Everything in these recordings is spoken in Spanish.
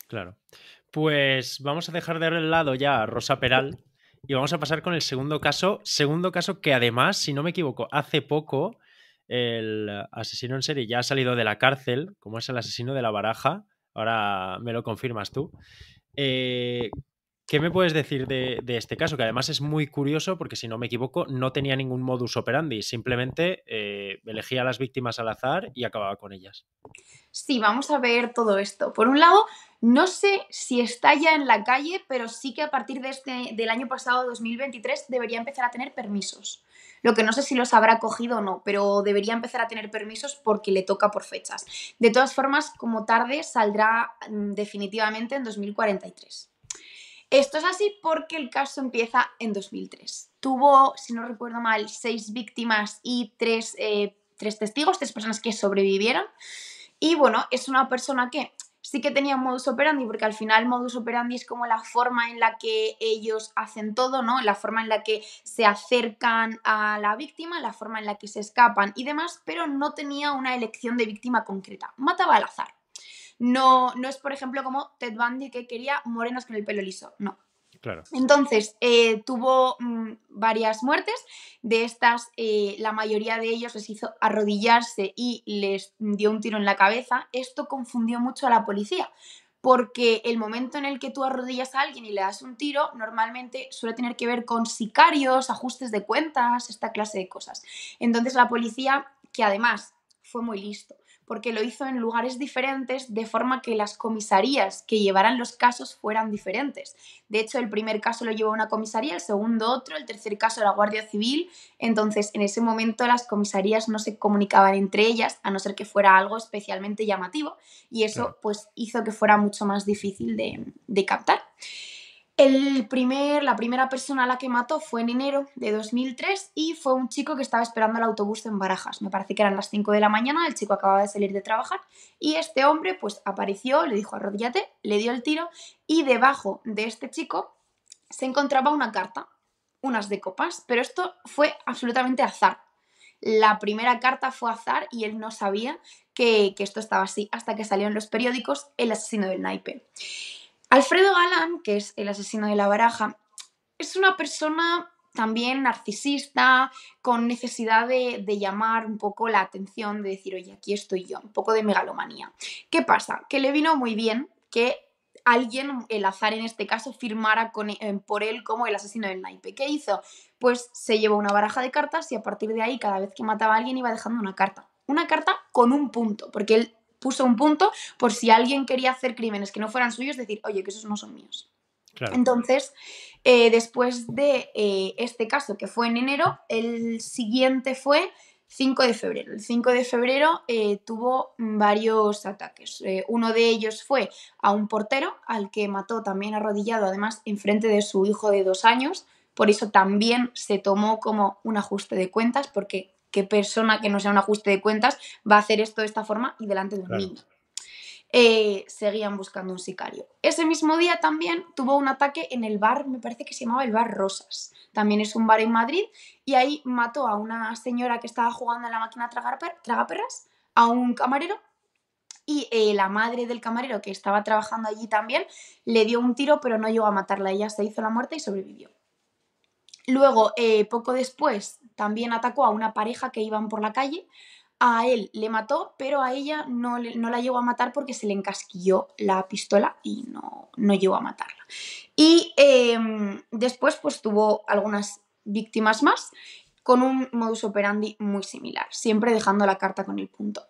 Claro. Pues vamos a dejar de lado ya a Rosa Peral y vamos a pasar con el segundo caso. Segundo caso que además, si no me equivoco, hace poco el asesino en serie ya ha salido de la cárcel, como es el asesino de La Baraja. Ahora me lo confirmas tú. Eh, ¿Qué me puedes decir de este caso? Que además es muy curioso porque, si no me equivoco, no tenía ningún modus operandi. Simplemente elegía a las víctimas al azar y acababa con ellas. Sí, vamos a ver todo esto. Por un lado, no sé si está ya en la calle, pero sí que a partir del año pasado, 2023, debería empezar a tener permisos. Lo que no sé si los habrá cogido o no, pero debería empezar a tener permisos porque le toca por fechas. De todas formas, como tarde, saldrá definitivamente en 2043. Esto es así porque el caso empieza en 2003. Tuvo, si no recuerdo mal, 6 víctimas y 3 testigos, 3 personas que sobrevivieron. Y bueno, es una persona que sí que tenía un modus operandi, porque al final modus operandi es como la forma en la que ellos hacen todo, ¿no? La forma en la que se acercan a la víctima, la forma en la que se escapan y demás, pero no tenía una elección de víctima concreta. Mataba al azar. No, no es, por ejemplo, como Ted Bundy, que quería morenas con el pelo liso. No. Claro. Entonces, tuvo varias muertes. De estas, la mayoría de ellos les hizo arrodillarse y les dio un tiro en la cabeza. Esto confundió mucho a la policía, porque el momento en el que tú arrodillas a alguien y le das un tiro, normalmente suele tener que ver con sicarios, ajustes de cuentas, esta clase de cosas. Entonces la policía, que además fue muy listo, porque lo hizo en lugares diferentes, de forma que las comisarías que llevaran los casos fueran diferentes. De hecho, el primer caso lo llevó una comisaría, el segundo otro, el tercer caso la Guardia Civil. Entonces, en ese momento las comisarías no se comunicaban entre ellas, a no ser que fuera algo especialmente llamativo, y Claro. eso pues hizo que fuera mucho más difícil de captar. La primera persona a la que mató fue en enero de 2003 y fue un chico que estaba esperando el autobús en Barajas. Me parece que eran las 5 de la mañana, el chico acababa de salir de trabajar y este hombre pues apareció, le dijo arrodíllate, le dio el tiro y debajo de este chico se encontraba una carta, unas de copas, pero esto fue absolutamente azar. La primera carta fue azar y él no sabía que esto estaba así hasta que salió en los periódicos el asesino del naipe. Alfredo Galán, que es el asesino de La Baraja, es una persona también narcisista, con necesidad de llamar un poco la atención, de decir, oye, aquí estoy yo, un poco de megalomanía. ¿Qué pasa? Que le vino muy bien que alguien, el azar en este caso, firmara por él como el asesino del naipe. ¿Qué hizo? Pues se llevó una baraja de cartas y a partir de ahí, cada vez que mataba a alguien, iba dejando una carta. Una carta con un punto, porque él puso un punto por si alguien quería hacer crímenes que no fueran suyos, decir, oye, que esos no son míos. Claro. Entonces, después de este caso, que fue en enero, el siguiente fue 5 de febrero. El 5 de febrero tuvo varios ataques. Uno de ellos fue a un portero, al que mató también arrodillado, además, enfrente de su hijo de 2 años. Por eso también se tomó como un ajuste de cuentas, porque qué persona que no sea un ajuste de cuentas va a hacer esto de esta forma y delante de un Claro. niño. Seguían buscando un sicario. Ese mismo día también tuvo un ataque en el bar, me parece que se llamaba el Bar Rosas. También es un bar en Madrid y ahí mató a una señora que estaba jugando en la máquina tragaperras, a un camarero y la madre del camarero que estaba trabajando allí también le dio un tiro pero no llegó a matarla. Ella se hizo la muerte y sobrevivió. Luego, poco después, también atacó a una pareja que iban por la calle. A él le mató, pero a ella no la llegó a matar porque se le encasquilló la pistola y no llegó a matarla. Y después pues tuvo algunas víctimas más con un modus operandi muy similar, siempre dejando la carta con el punto.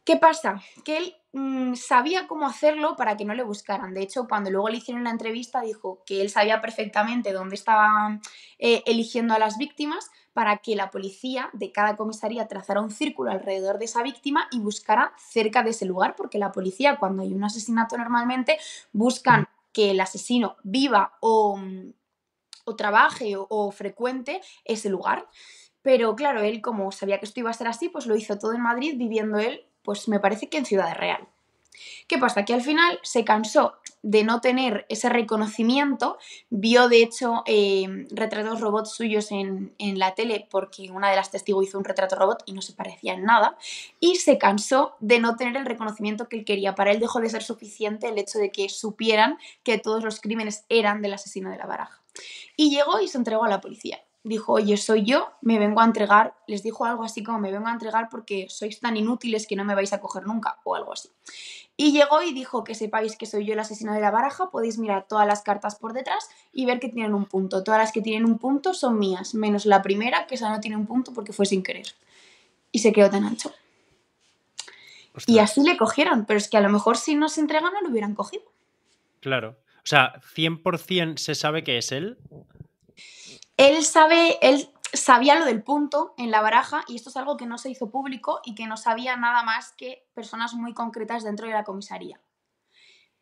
¿Qué pasa? Que él sabía cómo hacerlo para que no le buscaran. De hecho, cuando luego le hicieron la entrevista, dijo que él sabía perfectamente dónde estaban eligiendo a las víctimas para que la policía de cada comisaría trazara un círculo alrededor de esa víctima y buscara cerca de ese lugar, porque la policía, cuando hay un asesinato, normalmente buscan que el asesino viva o trabaje o frecuente ese lugar. Pero claro, él como sabía que esto iba a ser así, pues lo hizo todo en Madrid, viviendo él, pues me parece que en Ciudad Real. ¿Qué pasa? Que al final se cansó de no tener ese reconocimiento, vio de hecho retratos robots suyos en la tele porque una de las testigos hizo un retrato robot y no se parecía en nada, y se cansó de no tener el reconocimiento que él quería. Para él dejó de ser suficiente el hecho de que supieran que todos los crímenes eran del asesino de la Baraja. Y llegó y se entregó a la policía. Dijo, oye, soy yo, me vengo a entregar. Les dijo algo así como, me vengo a entregar porque sois tan inútiles que no me vais a coger nunca, o algo así. Y llegó y dijo, que sepáis que soy yo el asesino de la Baraja, podéis mirar todas las cartas por detrás y ver que tienen un punto. Todas las que tienen un punto son mías, menos la primera, que esa no tiene un punto porque fue sin querer. Y se quedó tan ancho. Y Ostras, así le cogieron, pero es que a lo mejor si no se entregan no lo hubieran cogido. claro. O sea, 100% se sabe que es él. Él sabía lo del punto en la baraja y esto es algo que no se hizo público y que no sabía nada más que personas muy concretas dentro de la comisaría.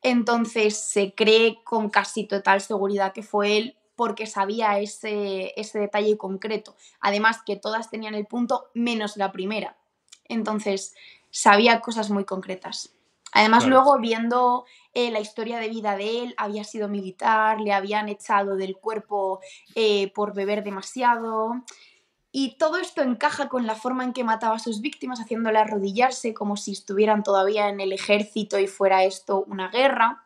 Entonces se cree con casi total seguridad que fue él porque sabía ese detalle concreto. Además que todas tenían el punto menos la primera. Entonces sabía cosas muy concretas. Además Claro. luego viendo la historia de vida de él, había sido militar, le habían echado del cuerpo por beber demasiado. Y todo esto encaja con la forma en que mataba a sus víctimas, haciéndole arrodillarse como si estuvieran todavía en el ejército y fuera esto una guerra.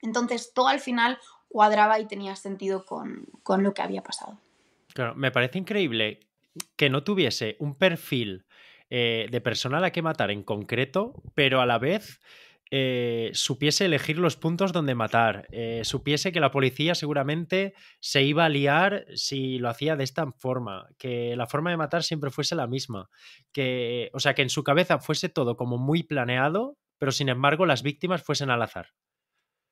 Entonces todo al final cuadraba y tenía sentido con lo que había pasado. Claro, me parece increíble que no tuviese un perfil de persona a la que matar en concreto, pero a la vez supiese elegir los puntos donde matar, supiese que la policía seguramente se iba a liar si lo hacía de esta forma, que la forma de matar siempre fuese la misma, que, o sea, que en su cabeza fuese todo como muy planeado, pero sin embargo las víctimas fuesen al azar.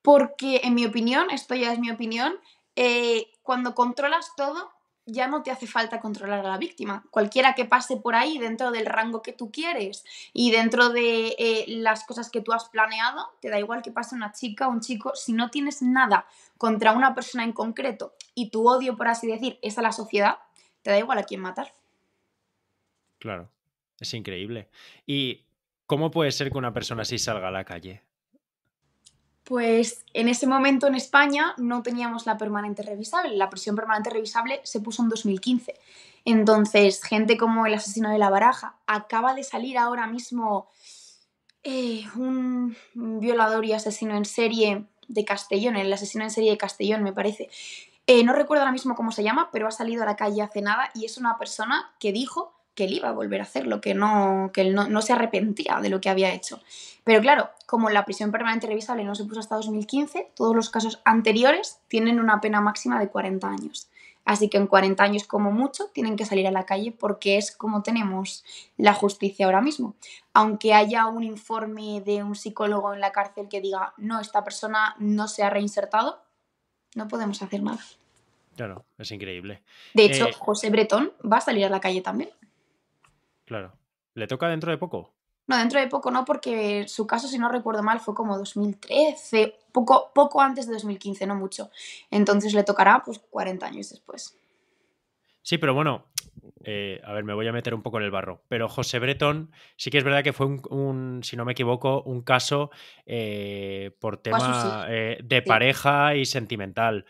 Porque en mi opinión, esto ya es mi opinión, cuando controlas todo, ya no te hace falta controlar a la víctima. Cualquiera que pase por ahí dentro del rango que tú quieres y dentro de las cosas que tú has planeado, te da igual que pase una chica o un chico, si no tienes nada contra una persona en concreto y tu odio, por así decir, es a la sociedad, te da igual a quién matar. Claro, es increíble. ¿Y cómo puede ser que una persona así salga a la calle? Pues en ese momento en España no teníamos la permanente revisable. La prisión permanente revisable se puso en 2015. Entonces, gente como el asesino de la Baraja acaba de salir ahora mismo un violador y asesino en serie de Castellón, el asesino en serie de Castellón, me parece. No recuerdo ahora mismo cómo se llama, pero ha salido a la calle hace nada y es una persona que dijo que él iba a volver a hacerlo, que él no se arrepentía de lo que había hecho. Pero claro, como la prisión permanente revisable no se puso hasta 2015, todos los casos anteriores tienen una pena máxima de 40 años. Así que en 40 años como mucho tienen que salir a la calle porque es como tenemos la justicia ahora mismo. Aunque haya un informe de un psicólogo en la cárcel que diga, no, esta persona no se ha reinsertado, no podemos hacer nada. Claro, es increíble. De hecho, José Bretón va a salir a la calle también. Claro. ¿Le toca dentro de poco? No, dentro de poco no, porque su caso, si no recuerdo mal, fue como 2013, poco antes de 2015, no mucho. Entonces le tocará pues 40 años después. Sí, pero bueno, a ver, me voy a meter un poco en el barro. Pero José Bretón sí que es verdad que fue si no me equivoco, un caso por Fue a sus tema hijos, de sí. pareja y sentimental.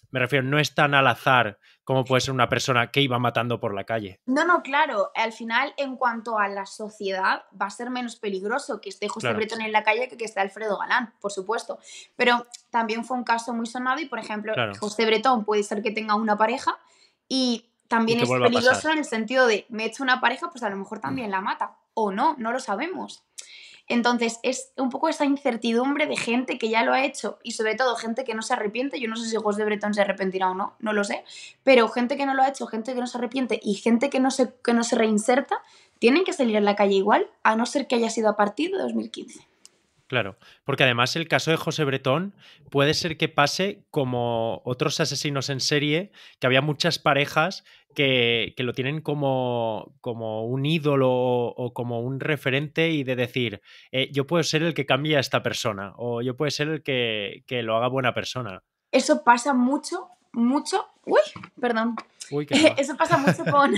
Me refiero, no es tan al azar como puede ser una persona que iba matando por la calle. No, no, claro, al final en cuanto a la sociedad va a ser menos peligroso que esté José Claro, Bretón en la calle que esté Alfredo Galán, por supuesto. Pero también fue un caso muy sonado y, por ejemplo, claro. José Bretón puede ser que tenga una pareja y Y también que es vuelva a peligroso pasar. en el sentido de me he hecho una pareja, pues a lo mejor también la mata. O no, no lo sabemos. Entonces, es un poco esa incertidumbre de gente que ya lo ha hecho y sobre todo gente que no se arrepiente. Yo no sé si José Bretón se arrepentirá o no, no lo sé. Pero gente que no lo ha hecho, gente que no se arrepiente y gente que no se reinserta, tienen que salir a la calle igual, a no ser que haya sido a partir de 2015. Claro, porque además el caso de José Bretón puede ser que pase como otros asesinos en serie, que había muchas parejas que lo tienen como un ídolo o como un referente y de decir, yo puedo ser el que cambie a esta persona o yo puedo ser el que lo haga buena persona. Eso pasa mucho, mucho. Uy, perdón. Uy, que va. Eso pasa mucho con,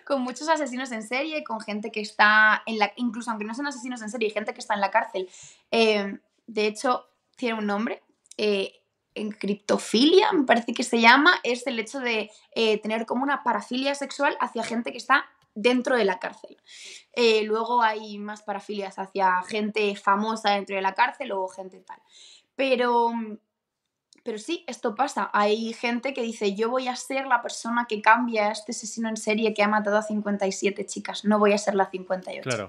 con muchos asesinos en serie, con gente que está en la. Incluso aunque no sean asesinos en serie, gente que está en la cárcel. De hecho, tiene un nombre. En criptofilia, me parece que se llama, es el hecho de tener como una parafilia sexual hacia gente que está dentro de la cárcel. Luego hay más parafilias hacia gente famosa dentro de la cárcel o gente tal. Pero sí, esto pasa. Hay gente que dice, yo voy a ser la persona que cambia a este asesino en serie que ha matado a 57 chicas, no voy a ser la 58. Claro,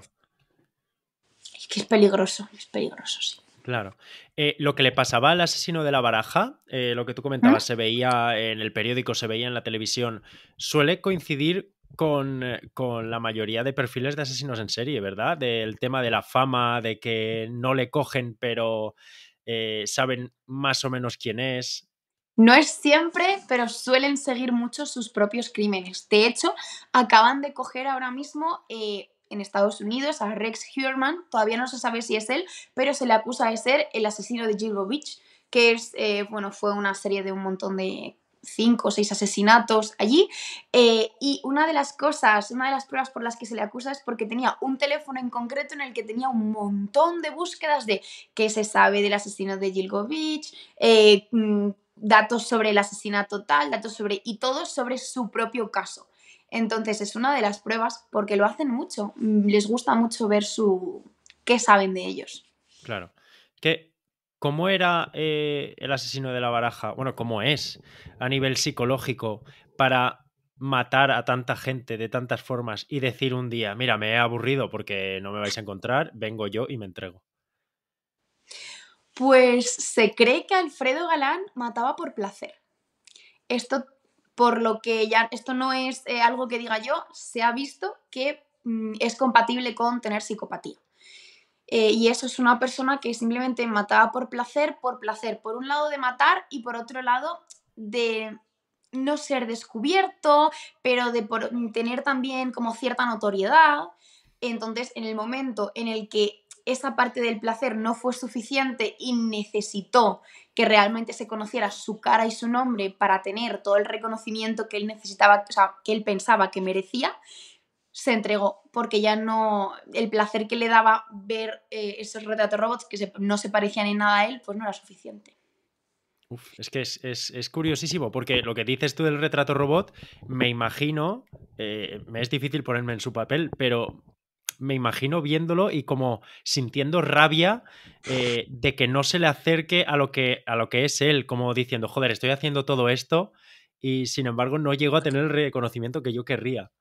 Es que es peligroso, sí. claro. Lo que le pasaba al asesino de la baraja, lo que tú ¿Mm? comentabas, se veía en el periódico, se veía en la televisión, suele coincidir con la mayoría de perfiles de asesinos en serie, ¿verdad? Del tema de la fama, de que no le cogen, pero saben más o menos quién es. No es siempre, pero suelen seguir mucho sus propios crímenes. De hecho, acaban de coger ahora mismo en Estados Unidos a Rex Heuermann, todavía no se sabe si es él, pero se le acusa de ser el asesino de Gilgo Beach, que es, bueno, fue una serie de un montón de 5 o 6 asesinatos allí. Y una de las cosas, una de las pruebas por las que se le acusa es porque tenía un teléfono en concreto en el que tenía un montón de búsquedas de qué se sabe del asesino de Gilgo Beach, datos sobre el asesinato tal, datos sobre. Y todo sobre su propio caso. Entonces es una de las pruebas porque lo hacen mucho. Les gusta mucho ver qué saben de ellos. Claro. ¿Cómo era el asesino de la baraja? Bueno, ¿cómo es a nivel psicológico para matar a tanta gente de tantas formas y decir un día, mira, me he aburrido porque no me vais a encontrar, vengo yo y me entrego? Pues se cree que Alfredo Galán mataba por placer. Esto, por lo que ya, esto no es algo que diga yo, se ha visto que es compatible con tener psicopatía. Y eso es una persona que simplemente mataba por placer, por un lado de matar y por otro lado de no ser descubierto, pero de tener también como cierta notoriedad. Entonces, en el momento en el que esa parte del placer no fue suficiente y necesitó que realmente se conociera su cara y su nombre para tener todo el reconocimiento que él necesitaba, o sea, que él pensaba que merecía, se entregó, porque ya no, el placer que le daba ver esos retratos robots que no se parecían en nada a él, pues no era suficiente. Uf, es que es curiosísimo, porque lo que dices tú del retrato robot, me imagino, me es difícil ponerme en su papel, pero me imagino viéndolo y como sintiendo rabia de que no se le acerque a lo que es él, como diciendo, joder, estoy haciendo todo esto y sin embargo no llego a tener el reconocimiento que yo querría.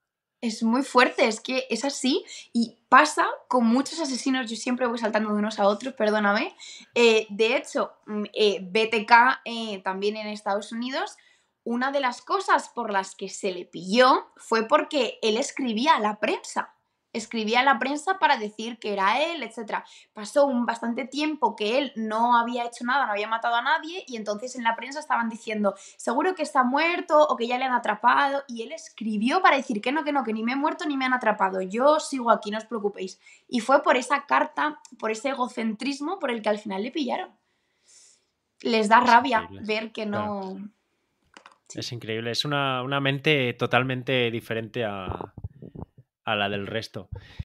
Es muy fuerte, es que es así y pasa con muchos asesinos. Yo siempre voy saltando de unos a otros, perdóname. De hecho, BTK también en Estados Unidos, una de las cosas por las que se le pilló fue porque él escribía a la prensa. Escribía a la prensa para decir que era él, etc. Pasó un bastante tiempo que él no había hecho nada, no había matado a nadie, y entonces en la prensa estaban diciendo, seguro que está muerto o que ya le han atrapado, y él escribió para decir que no, que ni me he muerto ni me han atrapado, yo sigo aquí, no os preocupéis. Y fue por esa carta, por ese egocentrismo por el que al final le pillaron. Les da Es rabia increíble. ver que Claro, no. Sí. es increíble. Es una mente totalmente diferente a la del resto.